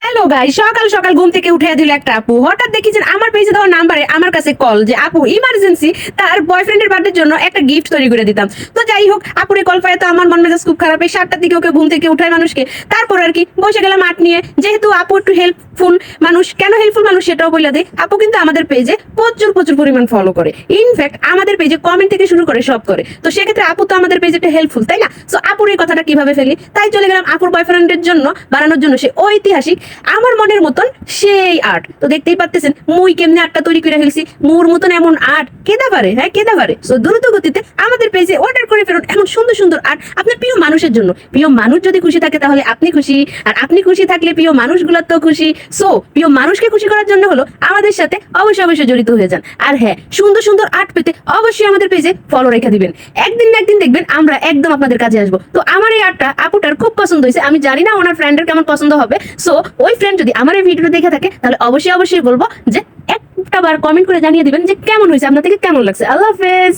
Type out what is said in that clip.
Hello guys, সকাল সকাল ঘুম থেকে উঠে দিল একটা আপু। হঠাৎ দেখেছেন আমার পেজে দেওয়া নাম্বারে আমার কাছে কল যে আপু ইমার্জেন্সি তার বয়ফ্রেন্ডের বার্থডের জন্য একটা গিফট তৈরি করে দিতাম। তো যাই হোক, আপুরে কল পায় তো আমার মন মেজাজ খুব খারাপ। এই 7টার দিকে ওকে ঘুম থেকে উঠায় মানুষকে, তারপর আর কি বসে গেলাম আট নিয়ে। যেহেতু আপু একটু হেল্পফুল মানুষ, কেন হেল্পফুল মানুষ সেটাও বলে দেয়। আপু কিন্তু আমাদের পেজে প্রচুর প্রচুর পরিমাণ ফলো করে, ইনফ্যাক্ট আমাদের পেজে কমেন্ট থেকে শুরু করে সব করে। তো সেক্ষেত্রে আপু তো আমাদের পেজে একটা হেল্পফুল, তাই না? সো আপুর এই কথাটা কিভাবে ফেলি, তাই চলে গেলাম আপুর বয়ফ্রেন্ডের জন্য বানানোর জন্য সে ঐতিহাসিক আমার মনের মতন সেই আর্ট। তো দেখতেই পাচ্ছেন মুই কেমনে আর্টটা তৈরি করে ফেলছি। মুর মতন এমন আর্ট কেদা পারে? হ্যাঁ, কেদা পারে? সো দ্রুত গতিতে আমাদের পেজে অর্ডার করে ফেলুন এমন সুন্দর সুন্দর আর্ট আপনার প্রিয় মানুষের জন্য। প্রিয় মানুষ যদি খুশি থাকে তাহলে আপনি খুশি, আর আপনি খুশি থাকলে প্রিয় মানুষগুলো তো খুশি। সো প্রিয় মানুষকে খুশি করার জন্য হলো আমাদের সাথে অবশ্যই অবশ্যই জড়িত হয়ে যান। আর হ্যাঁ, সুন্দর সুন্দর আর্ট পেতে অবশ্যই আমাদের পেজে ফলো রেখে দিবেন। একদিন না একদিন দেখবেন আমরা একদম আপনাদের কাছে আসবো। তো আমার এই আর্টটা আপুটার খুব পছন্দ হয়েছে, আমি জানি না ওনার ফ্রেন্ডের কেমন পছন্দ হবে। সো ওই ফ্রেন্ড যদি আমার এই ভিডিওটা দেখে থাকে তাহলে অবশ্যই অবশ্যই বলবো যে একটা বার কমেন্ট করে জানিয়ে দিবেন যে কেমন হয়েছে, আপনার থেকে কেমন লাগছে। আল্লাহ হাফেজ।